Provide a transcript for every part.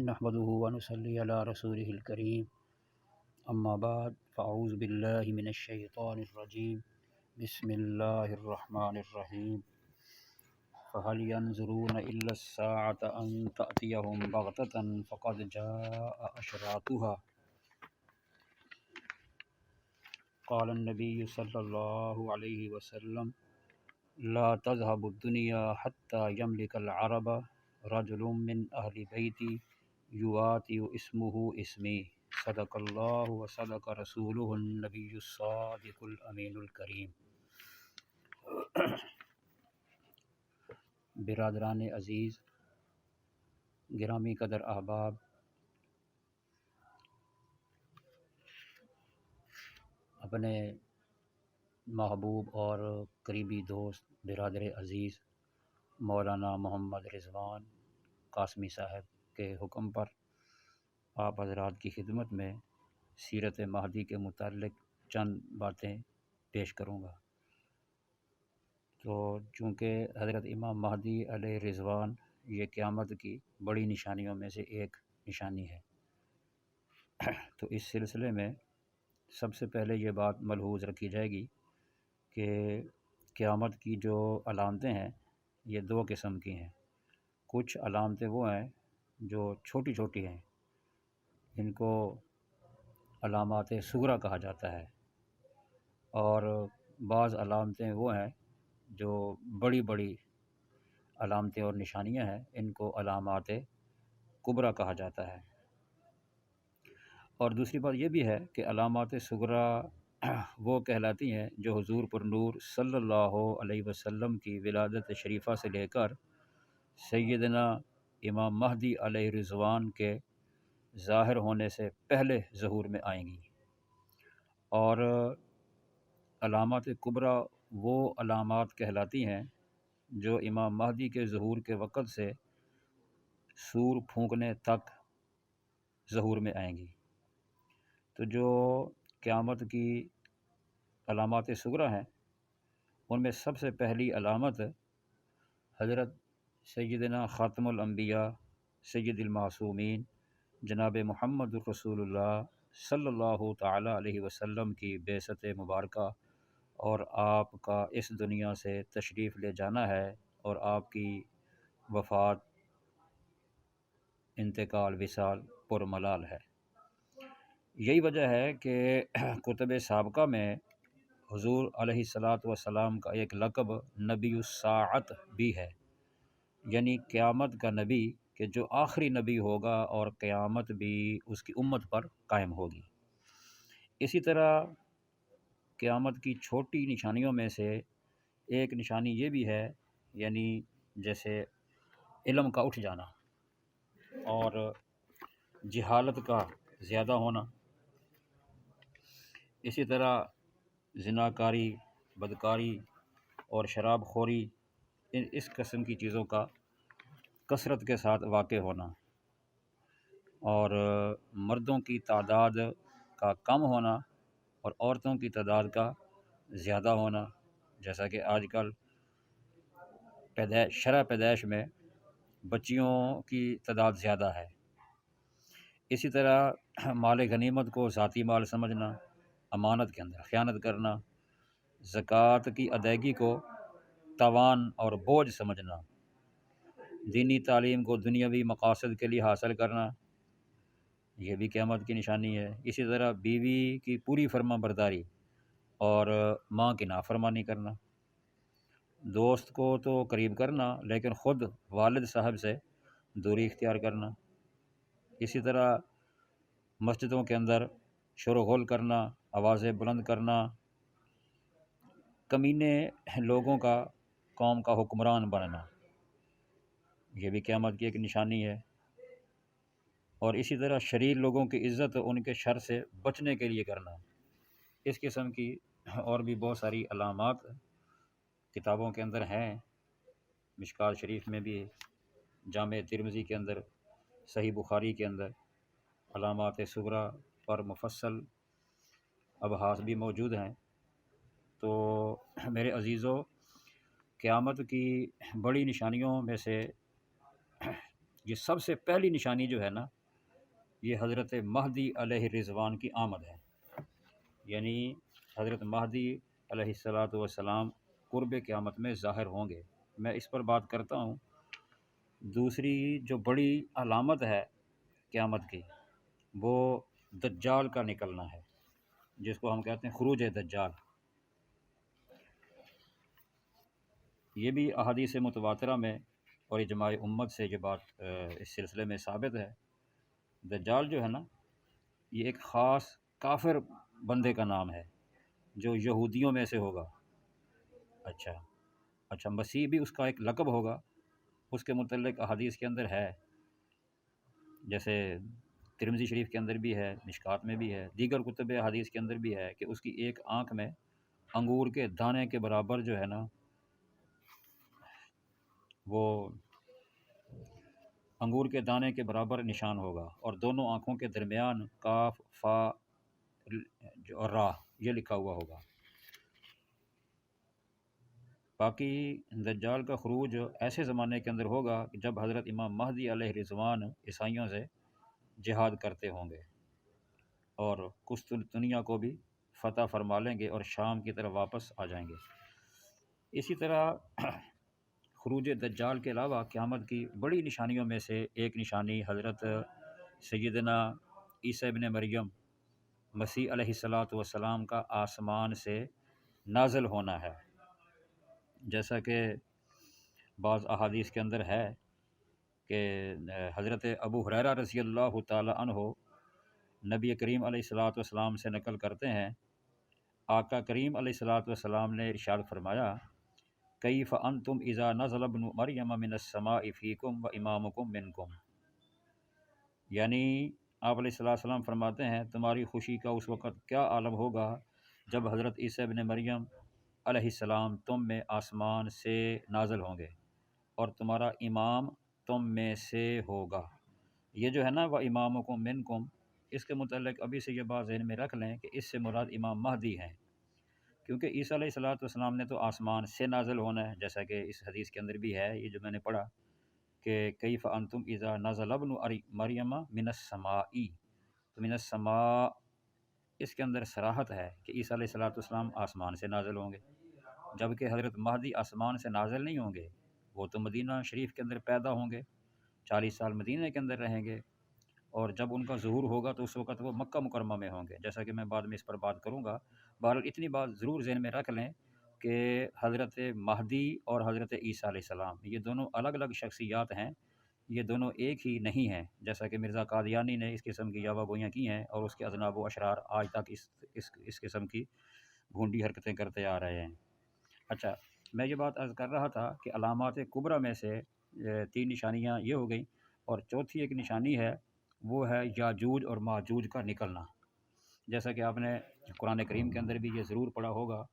نحمده ونصلي على رسوله الكريم اما بعد فاعوذ بالله من الشیطان الرجیم بسم اللہ الرحمن الرحیم فهل ينظرون الا الساعة ان تأتيهم بغتة فقد جاء اشراطها قال النبي صلی اللہ علیہ وسلم لا تذهب الدنيا حتى يملك العرب رجل من اهل بیتی یواتی اسمه اسمی صدق اللہ وصدق رسولہ النبی الصادق الامین الکریم۔ برادران عزیز، گرامی قدر احباب، اپنے محبوب اور قریبی دوست برادر عزیز مولانا محمد رضوان قاسمی صاحب کے حکم پر آپ حضرات کی خدمت میں سیرت مہدی کے متعلق چند باتیں پیش کروں گا۔ تو چونکہ حضرت امام مہدی علیہ رضوان یہ قیامت کی بڑی نشانیوں میں سے ایک نشانی ہے، تو اس سلسلے میں سب سے پہلے یہ بات ملحوظ رکھی جائے گی کہ قیامت کی جو علامتیں ہیں یہ دو قسم کی ہیں۔ کچھ علامتیں وہ ہیں جو چھوٹی چھوٹی ہیں، ان کو علامات صغریٰ کہا جاتا ہے، اور بعض علامتیں وہ ہیں جو بڑی بڑی علامتیں اور نشانیاں ہیں، ان کو علامات کبریٰ کہا جاتا ہے۔ اور دوسری بات یہ بھی ہے کہ علامات صغریٰ وہ کہلاتی ہیں جو حضور پر نور صلی اللہ علیہ وسلم کی ولادت شریفہ سے لے کر سیدنا امام مہدی علیہ رضوان کے ظاہر ہونے سے پہلے ظہور میں آئیں گی۔ اور علامات کبریٰ وہ علامات کہلاتی ہیں جو امام مہدی کے ظہور کے وقت سے سور پھونکنے تک ظہور میں آئیں گی۔ تو جو قیامت کی علامات صغریٰ ہیں ان میں سب سے پہلی علامت حضرت سیدنا خاتم الانبیاء سید المعصومین جناب محمد رسول اللہ صلی اللہ تعالیٰ علیہ وسلم کی بعثت مبارکہ اور آپ کا اس دنیا سے تشریف لے جانا ہے اور آپ کی وفات، انتقال، وصال پر ملال ہے۔ یہی وجہ ہے کہ کتب سابقہ میں حضور علیہ الصلاۃ والسلام کا ایک لقب نبی الساعت بھی ہے، یعنی قیامت کا نبی، کہ جو آخری نبی ہوگا اور قیامت بھی اس کی امت پر قائم ہوگی۔ اسی طرح قیامت کی چھوٹی نشانیوں میں سے ایک نشانی یہ بھی ہے، یعنی جیسے علم کا اٹھ جانا اور جہالت کا زیادہ ہونا، اسی طرح زناکاری، بدکاری اور شراب خوری، اس قسم کی چیزوں کا کثرت کے ساتھ واقع ہونا، اور مردوں کی تعداد کا کم ہونا اور عورتوں کی تعداد کا زیادہ ہونا، جیسا کہ آج کل شرح پیدائش میں بچیوں کی تعداد زیادہ ہے۔ اسی طرح مال غنیمت کو ذاتی مال سمجھنا، امانت کے اندر خیانت کرنا، زکوٰۃ کی ادائیگی کو تاوان اور بوجھ سمجھنا، دینی تعلیم کو دنیاوی مقاصد کے لیے حاصل کرنا، یہ بھی قیامت کی نشانی ہے۔ اسی طرح بیوی کی پوری فرما برداری اور ماں کی نافرمانی کرنا، دوست کو تو قریب کرنا لیکن خود والد صاحب سے دوری اختیار کرنا، اسی طرح مسجدوں کے اندر شور و غل کرنا، آوازیں بلند کرنا، کمینے لوگوں کا قوم کا حکمران بننا، یہ بھی قیامت کی ایک نشانی ہے۔ اور اسی طرح شریر لوگوں کی عزت ان کے شر سے بچنے کے لیے کرنا، اس قسم کی اور بھی بہت ساری علامات کتابوں کے اندر ہیں۔ مشکوٰۃ شریف میں بھی، جامع ترمذی کے اندر، صحیح بخاری کے اندر علامات صغریٰ پر مفصل ابحاث بھی موجود ہیں۔ تو میرے عزیزو، قیامت کی بڑی نشانیوں میں سے یہ سب سے پہلی نشانی جو ہے نا، یہ حضرت مہدی علیہ رضوان کی آمد ہے، یعنی حضرت مہدی علیہ الصلاۃ والسلام قرب قیامت میں ظاہر ہوں گے۔ میں اس پر بات کرتا ہوں۔ دوسری جو بڑی علامت ہے قیامت کی، وہ دجال کا نکلنا ہے، جس کو ہم کہتے ہیں خروج دجال۔ یہ بھی احادیث متواترہ میں اور اجماع امت سے یہ بات اس سلسلے میں ثابت ہے۔ دجال جو ہے نا، یہ ایک خاص کافر بندے کا نام ہے جو یہودیوں میں سے ہوگا۔ اچھا، مسیح بھی اس کا ایک لقب ہوگا، اس کے متعلق احادیث کے اندر ہے، جیسے ترمذی شریف کے اندر بھی ہے، مشکات میں بھی ہے، دیگر کتب احادیث کے اندر بھی ہے کہ اس کی ایک آنکھ میں انگور کے دانے کے برابر جو ہے نا، وہ انگور کے دانے کے برابر نشان ہوگا، اور دونوں آنکھوں کے درمیان کاف فا اور را یہ لکھا ہوا ہوگا۔ باقی دجال کا خروج ایسے زمانے کے اندر ہوگا کہ جب حضرت امام مہدی علیہ رضوان عیسائیوں سے جہاد کرتے ہوں گے اور قسطنطنیہ کو بھی فتح فرما لیں گے اور شام کی طرف واپس آ جائیں گے۔ اسی طرح خروج دجال کے علاوہ قیامت کی بڑی نشانیوں میں سے ایک نشانی حضرت سیدنا عیسیٰ ابن مریم مسیح علیہ الصلاۃ والسلام کا آسمان سے نازل ہونا ہے، جیسا کہ بعض احادیث کے اندر ہے کہ حضرت ابو ہریرہ رضی اللہ تعالی عنہ نبی کریم علیہ الصلاۃ والسلام سے نقل کرتے ہیں، آقا کریم علیہ الصلاۃ والسلام نے ارشاد فرمایا، کیف انتم اذا نزل ابن مریم من السماء فیکم و امامکم منکم، یعنی آپ علیہ السلام فرماتے ہیں تمہاری خوشی کا اس وقت کیا عالم ہوگا جب حضرت عیسیٰ ابن مریم علیہ السلام تم میں آسمان سے نازل ہوں گے اور تمہارا امام تم میں سے ہوگا۔ یہ جو ہے نا وہ امامکم منکم، اس کے متعلق ابھی سے یہ بات ذہن میں رکھ لیں کہ اس سے مراد امام مہدی ہیں، کیونکہ عیسیٰ علیہ السلام نے تو آسمان سے نازل ہونا ہے، جیسا کہ اس حدیث کے اندر بھی ہے، یہ جو میں نے پڑھا کہ کیف انتم اذا نزل ابن مریم من السماء، تو من السماء اس کے اندر صراحت ہے کہ عیسیٰ علیہ السلام آسمان سے نازل ہوں گے، جبکہ حضرت مہدی آسمان سے نازل نہیں ہوں گے، وہ تو مدینہ شریف کے اندر پیدا ہوں گے، 40 سال مدینہ کے اندر رہیں گے، اور جب ان کا ظہور ہوگا تو اس وقت وہ مکہ مکرمہ میں ہوں گے، جیسا کہ میں بعد میں اس پر بات کروں گا۔ بہرحال اتنی بات ضرور ذہن میں رکھ لیں کہ حضرت مہدی اور حضرت عیسیٰ علیہ السلام یہ دونوں الگ الگ شخصیات ہیں، یہ دونوں ایک ہی نہیں ہیں، جیسا کہ مرزا قادیانی نے اس قسم کی یاوہ گوئیاں کی ہیں، اور اس کے اذناب و اشرار آج تک اس قسم کی بھونڈی حرکتیں کرتے آ رہے ہیں۔ اچھا، میں یہ بات عرض کر رہا تھا کہ علامات کبریٰ میں سے 3 نشانیاں یہ ہو گئیں، اور چوتھی ایک نشانی ہے، وہ ہے یاجوج اور ماجوج کا نکلنا، جیسا کہ آپ نے قرآن کریم کے اندر بھی یہ ضرور پڑھا ہوگا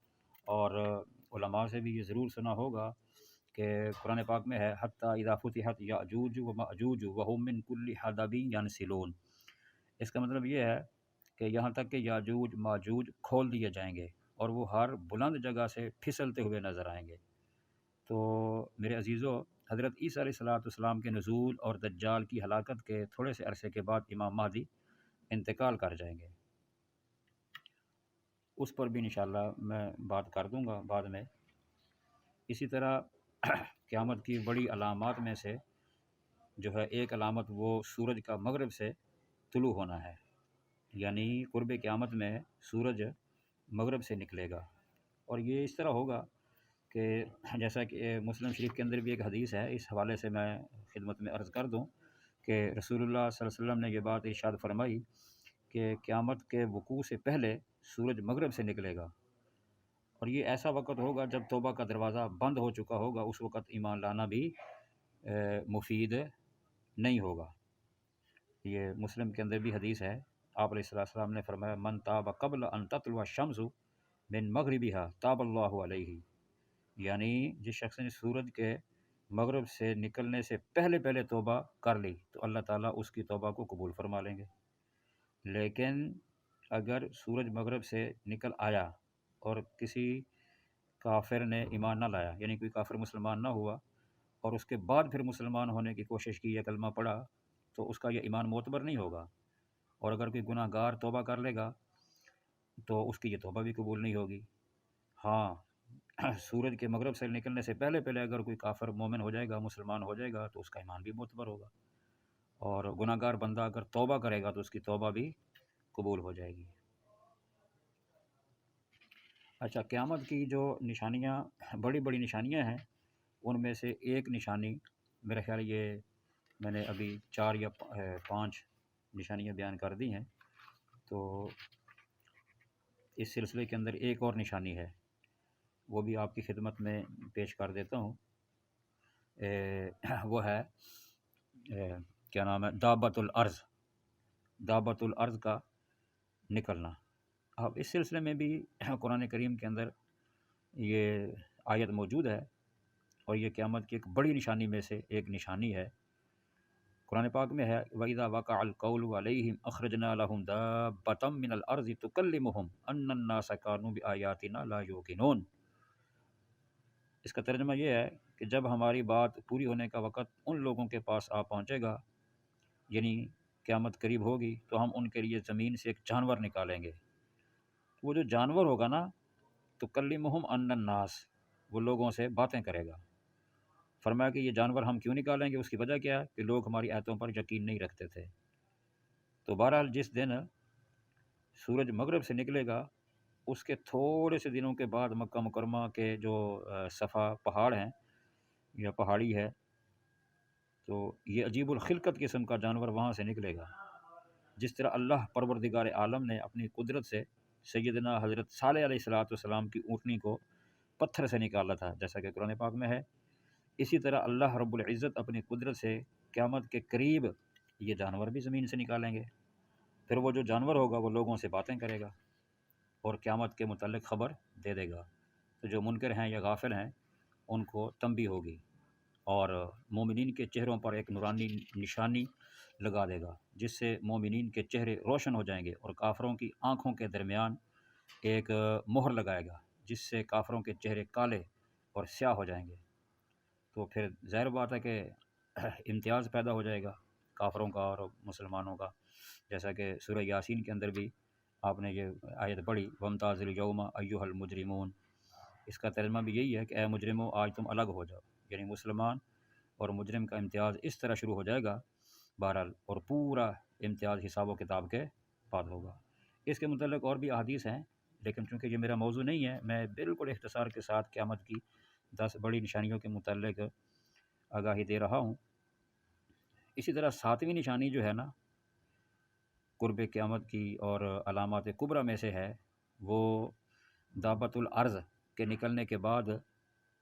اور علماء سے بھی یہ ضرور سنا ہوگا کہ قرآن پاک میں ہے حتیٰ اذا فتحت یاجوج و ماجوج وہم من کل حدب ینسلون، اس کا مطلب یہ ہے کہ یہاں تک کہ یاجوج ماجوج کھول دیے جائیں گے اور وہ ہر بلند جگہ سے پھسلتے ہوئے نظر آئیں گے۔ تو میرے عزیزو، حضرت عیسیٰ علیہ السلام کے نزول اور دجال کی ہلاکت کے تھوڑے سے عرصے کے بعد امام مہدی انتقال کر جائیں گے، اس پر بھی انشاءاللہ میں بات کر دوں گا بعد میں۔ اسی طرح قیامت کی بڑی علامات میں سے جو ہے ایک علامت وہ سورج کا مغرب سے طلوع ہونا ہے، یعنی قرب قیامت میں سورج مغرب سے نکلے گا، اور یہ اس طرح ہوگا کہ جیسا کہ مسلم شریف کے اندر بھی ایک حدیث ہے، اس حوالے سے میں خدمت میں عرض کر دوں کہ رسول اللہ صلی اللہ علیہ وسلم نے یہ بات ارشاد فرمائی کہ قیامت کے وقوع سے پہلے سورج مغرب سے نکلے گا، اور یہ ایسا وقت ہوگا جب توبہ کا دروازہ بند ہو چکا ہوگا، اس وقت ایمان لانا بھی مفید نہیں ہوگا۔ یہ مسلم کے اندر بھی حدیث ہے، آپ علیہ السلام نے فرمایا من تاب قبل ان تطلع الشمس من مغربها تاب اللہ علیہ، یعنی جس شخص نے سورج کے مغرب سے نکلنے سے پہلے توبہ کر لی تو اللہ تعالیٰ اس کی توبہ کو قبول فرما لیں گے۔ لیکن اگر سورج مغرب سے نکل آیا اور کسی کافر نے ایمان نہ لایا، یعنی کوئی کافر مسلمان نہ ہوا، اور اس کے بعد پھر مسلمان ہونے کی کوشش کی یا کلمہ پڑھا تو اس کا یہ ایمان معتبر نہیں ہوگا، اور اگر کوئی گناہ گار توبہ کر لے گا تو اس کی یہ توبہ بھی قبول نہیں ہوگی۔ ہاں سورج کے مغرب سے نکلنے سے پہلے پہلے اگر کوئی کافر مومن ہو جائے گا، مسلمان ہو جائے گا، تو اس کا ایمان بھی معتبر ہوگا، اور گناہ گار بندہ اگر توبہ کرے گا تو اس کی توبہ بھی قبول ہو جائے گی۔ اچھا، قیامت کی جو نشانیاں، بڑی بڑی نشانیاں ہیں، ان میں سے ایک نشانی میرا خیال یہ میں نے ابھی 4 یا 5 نشانیاں بیان کر دی ہیں، تو اس سلسلے کے اندر ایک اور نشانی ہے، وہ بھی آپ کی خدمت میں پیش کر دیتا ہوں۔ وہ ہے کیا نام ہے، دابۃ الارض، دابۃ الارض کا نکلنا۔ اب اس سلسلے میں بھی قرآن کریم کے اندر یہ آیت موجود ہے، اور یہ قیامت کی ایک بڑی نشانی میں سے ایک نشانی ہے۔ قرآن پاک میں ہے وَإِذَا وَقَعَ الْقَوْلُ عَلَيْهِمْ أَخْرَجْنَا لَهُمْ دَابَّةً مِّنَ الْأَرْضِ تُكَلِّمُهُمْ أَنَّ النَّاسَ كَانُوا بِآيَاتِنَا لَا يُوقِنُونَ۔ اس کا ترجمہ یہ ہے کہ جب ہماری بات پوری ہونے کا وقت ان لوگوں کے پاس آ پہنچے گا، یعنی قیامت قریب ہوگی، تو ہم ان کے لیے زمین سے ایک جانور نکالیں گے۔ وہ جو جانور ہوگا نا، تُكَلِّمُهُمْ أَنَّ النَّاسَ، وہ لوگوں سے باتیں کرے گا۔ فرمایا کہ یہ جانور ہم کیوں نکالیں گے، اس کی وجہ کیا ہے کہ لوگ ہماری آیتوں پر یقین نہیں رکھتے تھے۔ تو بہرحال جس دن سورج مغرب سے نکلے گا، اس کے تھوڑے سے دنوں کے بعد مکہ مکرمہ کے جو صفا پہاڑ ہیں یا پہاڑی ہے، تو یہ عجیب الخلقت قسم کا جانور وہاں سے نکلے گا، جس طرح اللہ پروردگار عالم نے اپنی قدرت سے سیدنا حضرت صالح علیہ السلام کی اونٹنی کو پتھر سے نکالا تھا، جیسا کہ قرآن پاک میں ہے۔ اسی طرح اللہ رب العزت اپنی قدرت سے قیامت کے قریب یہ جانور بھی زمین سے نکالیں گے۔ پھر وہ جو جانور ہوگا وہ لوگوں سے باتیں کرے گا اور قیامت کے متعلق خبر دے دے گا، تو جو منکر ہیں یا غافل ہیں ان کو تنبیہ ہوگی، اور مومنین کے چہروں پر ایک نورانی نشانی لگا دے گا، جس سے مومنین کے چہرے روشن ہو جائیں گے، اور کافروں کی آنکھوں کے درمیان ایک مہر لگائے گا، جس سے کافروں کے چہرے کالے اور سیاہ ہو جائیں گے۔ تو پھر ظاہر بات ہے کہ امتیاز پیدا ہو جائے گا کافروں کا اور مسلمانوں کا، جیسا کہ سورہ یاسین کے اندر بھی آپ نے یہ آیت پڑھی وَامْتَازِ الْيَوْمَ أَيُّهَا الْمُجْرِمُونَ۔ اس کا ترجمہ بھی یہی ہے کہ اے مجرموں آج تم الگ ہو جاؤ، یعنی مسلمان اور مجرم کا امتیاز اس طرح شروع ہو جائے گا بہرحال، اور پورا امتیاز حساب و کتاب کے بعد ہوگا۔ اس کے متعلق اور بھی احادیث ہیں، لیکن چونکہ یہ میرا موضوع نہیں ہے، میں بالکل اختصار کے ساتھ قیامت کی 10 بڑی نشانیوں کے متعلق آگاہی دے رہا ہوں۔ اسی طرح 7ویں نشانی جو ہے نا قرب قیامت کی اور علامات کبریٰ میں سے ہے، وہ دابۃ الارض کے نکلنے کے بعد،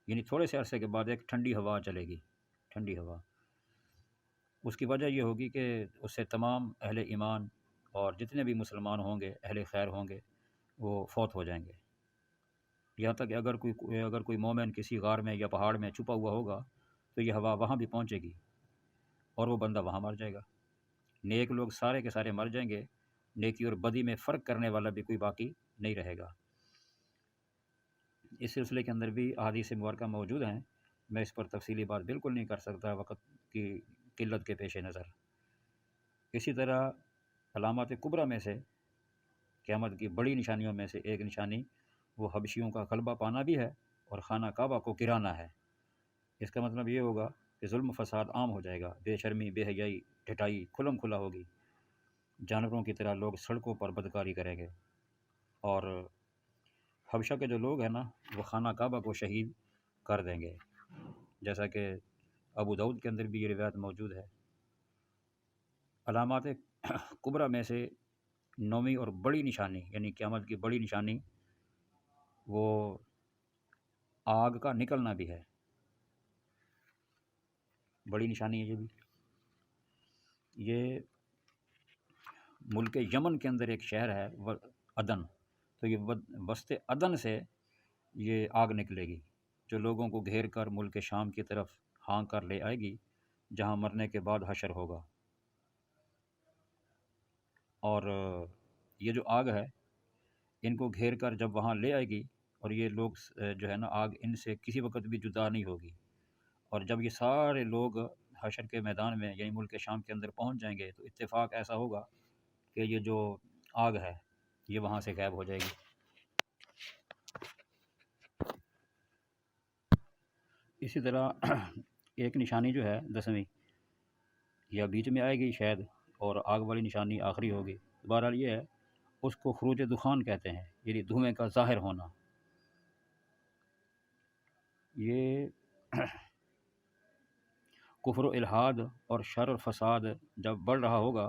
یعنی تھوڑے سے عرصے کے بعد ایک ٹھنڈی ہوا چلے گی، ٹھنڈی ہوا۔ اس کی وجہ یہ ہوگی کہ اس سے تمام اہل ایمان اور جتنے بھی مسلمان ہوں گے، اہل خیر ہوں گے، وہ فوت ہو جائیں گے۔ یہاں تک کہ اگر کوئی مومن کسی غار میں یا پہاڑ میں چھپا ہوا ہوگا تو یہ ہوا وہاں بھی پہنچے گی اور وہ بندہ وہاں مر جائے گا۔ نیک لوگ سارے کے سارے مر جائیں گے، نیکی اور بدی میں فرق کرنے والا بھی کوئی باقی نہیں رہے گا۔ اس سلسلے کے اندر بھی احادیث مبارکہ موجود ہیں، میں اس پر تفصیلی بات بالکل نہیں کر سکتا وقت کی قلت کے پیش نظر۔ اسی طرح علامات کبریٰ میں سے، قیامت کی بڑی نشانیوں میں سے ایک نشانی وہ حبشیوں کا غلبہ پانا بھی ہے اور خانہ کعبہ کو گرانا ہے۔ اس کا مطلب یہ ہوگا کہ ظلم و فساد عام ہو جائے گا، بے شرمی، بے حیائی، ڈھٹائی کھلم کھلا ہوگی، جانوروں کی طرح لوگ سڑکوں پر بدکاری کریں گے، اور حبشہ کے جو لوگ ہیں نا وہ خانہ کعبہ کو شہید کر دیں گے، جیسا کہ ابو داؤد کے اندر بھی یہ روایت موجود ہے۔ علامات کبریٰ میں سے 9ویں اور بڑی نشانی، یعنی قیامت کی بڑی نشانی، وہ آگ کا نکلنا بھی ہے، بڑی نشانی ہے یہ بھی۔ یہ ملک یمن کے اندر ایک شہر ہے عدن، تو یہ وسط عدن سے یہ آگ نکلے گی جو لوگوں کو گھیر کر ملک شام کی طرف ہانک کر لے آئے گی، جہاں مرنے کے بعد حشر ہوگا۔ اور یہ جو آگ ہے ان کو گھیر کر جب وہاں لے آئے گی، اور یہ لوگ جو ہے نا آگ ان سے کسی وقت بھی جدا نہیں ہوگی، اور جب یہ سارے لوگ حشر کے میدان میں یعنی ملک شام کے اندر پہنچ جائیں گے تو اتفاق ایسا ہوگا کہ یہ جو آگ ہے یہ وہاں سے غائب ہو جائے گی۔ اسی طرح ایک نشانی جو ہے 10ویں یا بیچ میں آئے گی شاید، اور آگ والی نشانی آخری ہوگی۔ بہرحال یہ ہے، اس کو خروج دخان کہتے ہیں، یعنی دھوئیں کا ظاہر ہونا۔ یہ کفر و الحاد اور شر و فساد جب بڑھ رہا ہوگا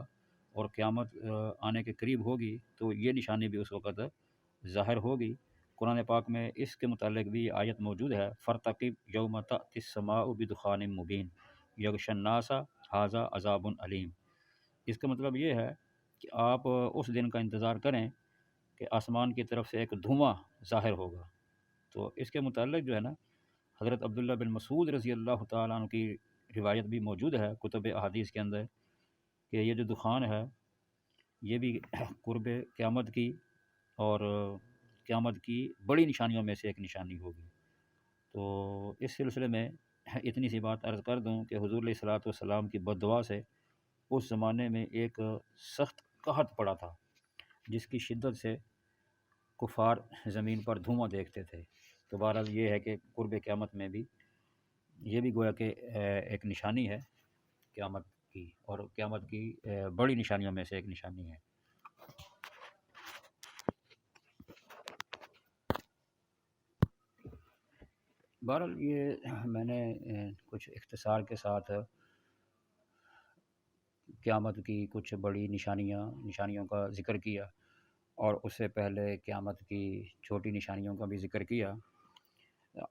اور قیامت آنے کے قریب ہوگی تو یہ نشانی بھی اس وقت ظاہر ہوگی۔ قرآن پاک میں اس کے متعلق بھی آیت موجود ہے، فرتقب یوم تأتی السماء بدخان مبین یغشی الناس ھذا عذاب علیم۔ اس کا مطلب یہ ہے کہ آپ اس دن کا انتظار کریں کہ آسمان کی طرف سے ایک دھواں ظاہر ہوگا۔ تو اس کے متعلق جو ہے نا، حضرت عبداللہ بن مسعود رضی اللہ تعالیٰ عنہ کی روایت بھی موجود ہے کتب احادیث کے اندر کہ یہ جو دخان ہے یہ بھی قرب قیامت کی اور قیامت کی بڑی نشانیوں میں سے ایک نشانی ہوگی۔ تو اس سلسلے میں اتنی سی بات عرض کر دوں کہ حضور علیہ الصلوۃ والسلام کی بد دعا سے اس زمانے میں ایک سخت قحط پڑا تھا، جس کی شدت سے کفار زمین پر دھواں دیکھتے تھے۔ تو بہرحال یہ ہے کہ قرب قیامت میں بھی یہ بھی گویا کہ ایک نشانی ہے قیامت کی، اور قیامت کی بڑی نشانیوں میں سے ایک نشانی ہے۔ بہرحال یہ میں نے کچھ اختصار کے ساتھ قیامت کی کچھ بڑی نشانیوں کا ذکر کیا، اور اس سے پہلے قیامت کی چھوٹی نشانیوں کا بھی ذکر کیا۔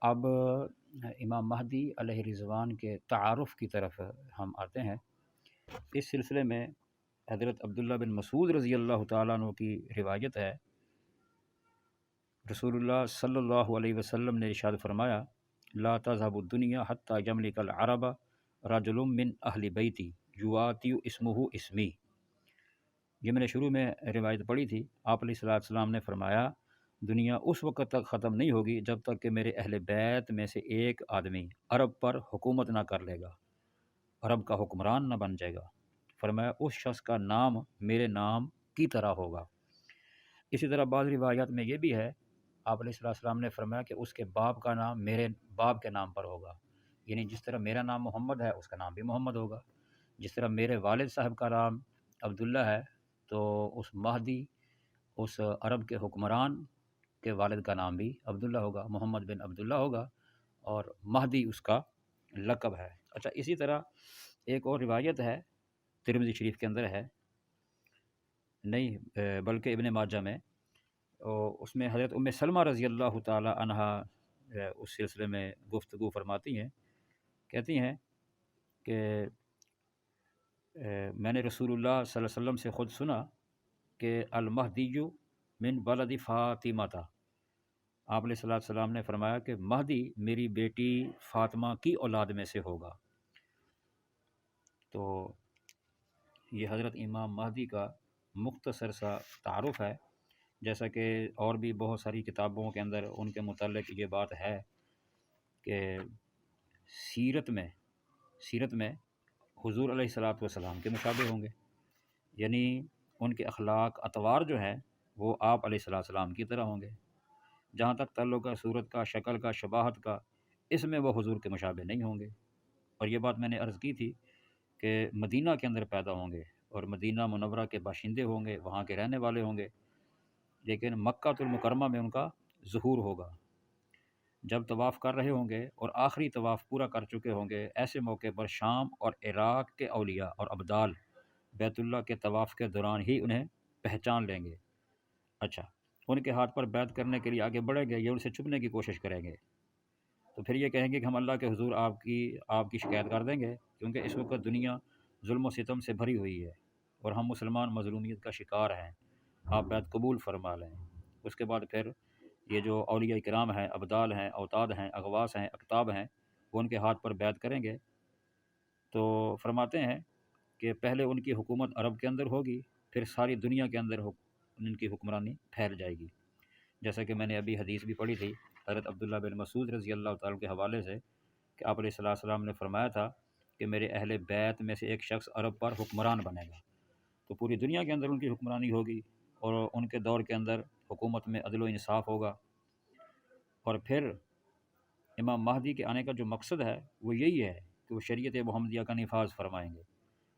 اب امام مہدی علیہ رضوان کے تعارف کی طرف ہم آتے ہیں۔ اس سلسلے میں حضرت عبداللہ بن مسعود رضی اللہ تعالیٰ عنہ کی روایت ہے، رسول اللہ صلی اللہ علیہ وسلم نے ارشاد فرمایا، لا تذهب الدنیا حتی یملک العرب رجل من اہل بیتی یواتی اسمہ اسمی۔ یہ میں نے شروع میں روایت پڑھی تھی۔ آپ علیہ السلام نے فرمایا، دنیا اس وقت تک ختم نہیں ہوگی جب تک کہ میرے اہل بیت میں سے ایک آدمی عرب پر حکومت نہ کر لے گا، عرب کا حکمران نہ بن جائے گا۔ فرمایا اس شخص کا نام میرے نام کی طرح ہوگا۔ اسی طرح بعض روایات میں یہ بھی ہے، آپ علیہ السلام نے فرمایا کہ اس کے باپ کا نام میرے باپ کے نام پر ہوگا، یعنی جس طرح میرا نام محمد ہے اس کا نام بھی محمد ہوگا، جس طرح میرے والد صاحب کا نام عبداللہ ہے تو اس مہدی اس عرب کے حکمران کے والد کا نام بھی عبداللہ ہوگا، محمد بن عبداللہ ہوگا، اور مہدی اس کا لقب ہے۔ اچھا، اسی طرح ایک اور روایت ہے، ترمذی شریف کے اندر ہے، نہیں بلکہ ابن ماجہ میں، اس میں حضرت ام سلمہ رضی اللہ تعالی عنہا اس سلسلے میں گفتگو فرماتی ہیں، کہتی ہیں کہ میں نے رسول اللہ صلی اللہ علیہ وسلم سے خود سنا کہ المہدی من ولد فاطمہ تھا۔ آپ علیہ السلام نے فرمایا کہ مہدی میری بیٹی فاطمہ کی اولاد میں سے ہوگا۔ تو یہ حضرت امام مہدی کا مختصر سا تعارف ہے، جیسا کہ اور بھی بہت ساری کتابوں کے اندر ان کے متعلق یہ بات ہے کہ سیرت میں حضور علیہ الصلوۃ والسلام کے مشابہ ہوں گے، یعنی ان کے اخلاق اطوار جو ہیں وہ آپ علیہ السلام کی طرح ہوں گے۔ جہاں تک تعلق ہے صورت کا، شکل کا، شباہت کا، اس میں وہ حضور کے مشابہ نہیں ہوں گے۔ اور یہ بات میں نے عرض کی تھی کہ مدینہ کے اندر پیدا ہوں گے اور مدینہ منورہ کے باشندے ہوں گے، وہاں کے رہنے والے ہوں گے، لیکن مکہ المکرمہ میں ان کا ظہور ہوگا جب طواف کر رہے ہوں گے اور آخری طواف پورا کر چکے ہوں گے۔ ایسے موقع پر شام اور عراق کے اولیاء اور ابدال بیت اللہ کے طواف کے دوران ہی انہیں پہچان لیں گے۔ اچھا، ان کے ہاتھ پر بیعت کرنے کے لیے آگے بڑھیں گے، یہ ان سے چھپنے کی کوشش کریں گے، تو پھر یہ کہیں گے کہ ہم اللہ کے حضور آپ کی شکایت کر دیں گے، کیونکہ اس وقت دنیا ظلم و ستم سے بھری ہوئی ہے اور ہم مسلمان مظلومیت کا شکار ہیں، آپ بیعت قبول فرما لیں۔ اس کے بعد پھر یہ جو اولیاء کرام ہیں، ابدال ہیں، اوتاد ہیں، اغواس ہیں، اقطاب ہیں، وہ ان کے ہاتھ پر بیعت کریں گے۔ تو فرماتے ہیں کہ پہلے ان کی حکومت عرب کے اندر ہوگی، پھر ساری دنیا کے اندر ان کی حکمرانی پھیل جائے گی، جیسا کہ میں نے ابھی حدیث بھی پڑھی تھی حضرت عبداللہ بن مسعود رضی اللہ تعالیٰ کے حوالے سے کہ آپ علیہ السلام نے فرمایا تھا کہ میرے اہل بیت میں سے ایک شخص عرب پر حکمران بنے گا، تو پوری دنیا کے اندر ان کی حکمرانی ہوگی، اور ان کے دور کے اندر حکومت میں عدل و انصاف ہوگا، اور پھر امام مہدی کے آنے کا جو مقصد ہے وہ یہی ہے کہ وہ شریعت محمدیہ کا نفاذ فرمائیں گے،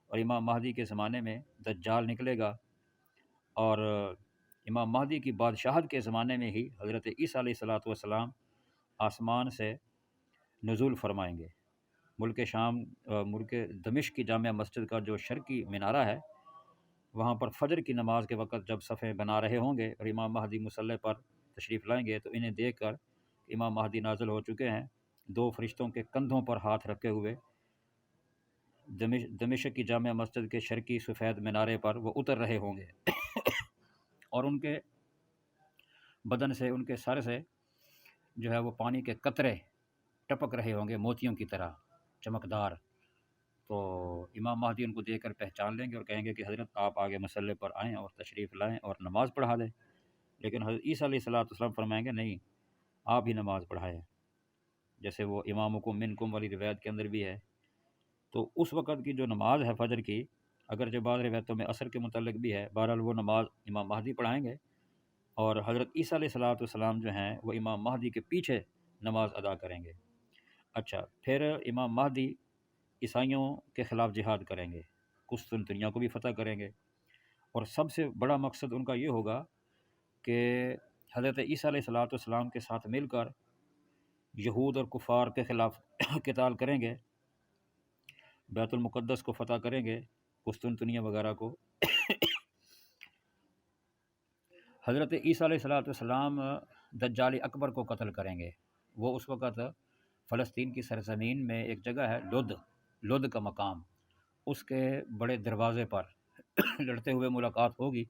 اور امام مہدی کے زمانے میں دجال نکلے گا، اور امام مہدی کی بادشاہت کے زمانے میں ہی حضرت عیسیٰ علیہ والسلام آسمان سے نزول فرمائیں گے۔ ملک دمشق کی جامع مسجد کا جو شرقی مینارہ ہے، وہاں پر فجر کی نماز کے وقت جب صفیں بنا رہے ہوں گے اور امام مہدی مصلی پر تشریف لائیں گے، تو انہیں دیکھ کر امام مہدی نازل ہو چکے ہیں، دو فرشتوں کے کندھوں پر ہاتھ رکھے ہوئے دمشق کی جامع مسجد کے شرقی سفید مینارے پر وہ اتر رہے ہوں گے اور ان کے بدن سے، ان کے سر سے جو ہے وہ پانی کے قطرے ٹپک رہے ہوں گے موتیوں کی طرح چمکدار۔ تو امام مہدی ان کو دیکھ کر پہچان لیں گے اور کہیں گے کہ حضرت آپ آگے مصلی پر آئیں اور تشریف لائیں اور نماز پڑھا دیں، لیکن حضرت عیسیٰ علیہ السلام فرمائیں گے نہیں، آپ ہی نماز پڑھائیں، جیسے وہ امامکم منکم والی روایت کے اندر بھی ہے۔ تو اس وقت کی جو نماز ہے فجر کی، اگر جو بعض روایتوں میں عصر کے متعلق بھی ہے، بہرحال وہ نماز امام مہدی پڑھائیں گے، اور حضرت عیسیٰ علیہ السلام جو ہیں وہ امام مہدی کے پیچھے نماز ادا کریں گے۔ اچھا، پھر امام مہدی عیسائیوں کے خلاف جہاد کریں گے، قسطنطنیہ کو بھی فتح کریں گے، اور سب سے بڑا مقصد ان کا یہ ہوگا کہ حضرت عیسیٰ علیہ السلام کے ساتھ مل کر یہود اور کفار کے خلاف قتال کریں گے، بیت المقدس کو فتح کریں گے، قسطنطنیہ وغیرہ کو۔ حضرت عیسیٰ علیہ السلام دجال اکبر کو قتل کریں گے۔ وہ اس وقت فلسطین کی سرزمین میں ایک جگہ ہے لد کا مقام، اس کے بڑے دروازے پر لڑتے ہوئے ملاقات ہوگی۔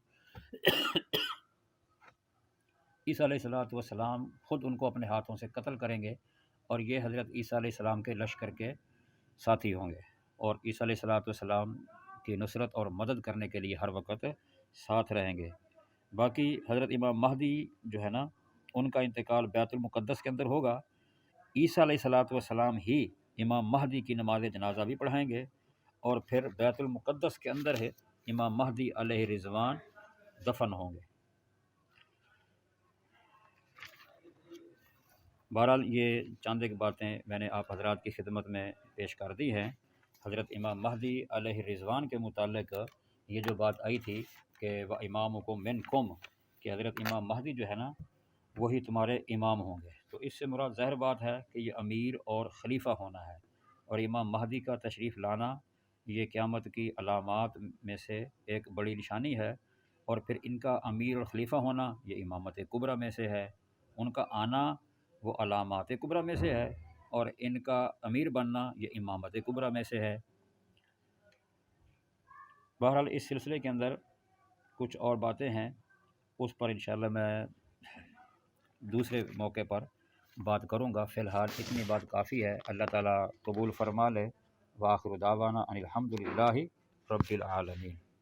عیسیٰ علیہ السلام خود ان کو اپنے ہاتھوں سے قتل کریں گے، اور یہ حضرت عیسیٰ علیہ السلام کے لشکر کے ساتھی ہوں گے، اور عیسیٰ علیہ السلام کی نصرت اور مدد کرنے کے لیے ہر وقت ساتھ رہیں گے۔ باقی حضرت امام مہدی جو ہے نا، ان کا انتقال بیت المقدس کے اندر ہوگا۔ عیسیٰ علیہ السلام ہی امام مہدی کی نماز جنازہ بھی پڑھائیں گے، اور پھر بیت المقدس کے اندر ہے امام مہدی علیہ رضوان دفن ہوں گے۔ بہرحال یہ چند ایک باتیں میں نے آپ حضرات کی خدمت میں پیش کر دی ہیں۔ حضرت امام مہدی علیہ رضوان کے متعلق یہ جو بات آئی تھی کہ وہ امامکم منکم، کہ حضرت امام مہدی جو ہے نا وہی تمہارے امام ہوں گے، تو اس سے مراد ظاہر بات ہے کہ یہ امیر اور خلیفہ ہونا ہے، اور امام مہدی کا تشریف لانا یہ قیامت کی علامات میں سے ایک بڑی نشانی ہے، اور پھر ان کا امیر اور خلیفہ ہونا یہ امامت کبریٰ میں سے ہے، ان کا آنا وہ علامات کبریٰ میں سے ہے، اور ان کا امیر بننا یہ امامت کبریٰ میں سے ہے۔ بہرحال اس سلسلے کے اندر کچھ اور باتیں ہیں، اس پر انشاءاللہ میں دوسرے موقع پر بات کروں گا۔ فی الحال اتنی بات کافی ہے۔ اللہ تعالیٰ قبول فرما لے۔ وآخر دعوانا ان الحمد للہ رب العالمین۔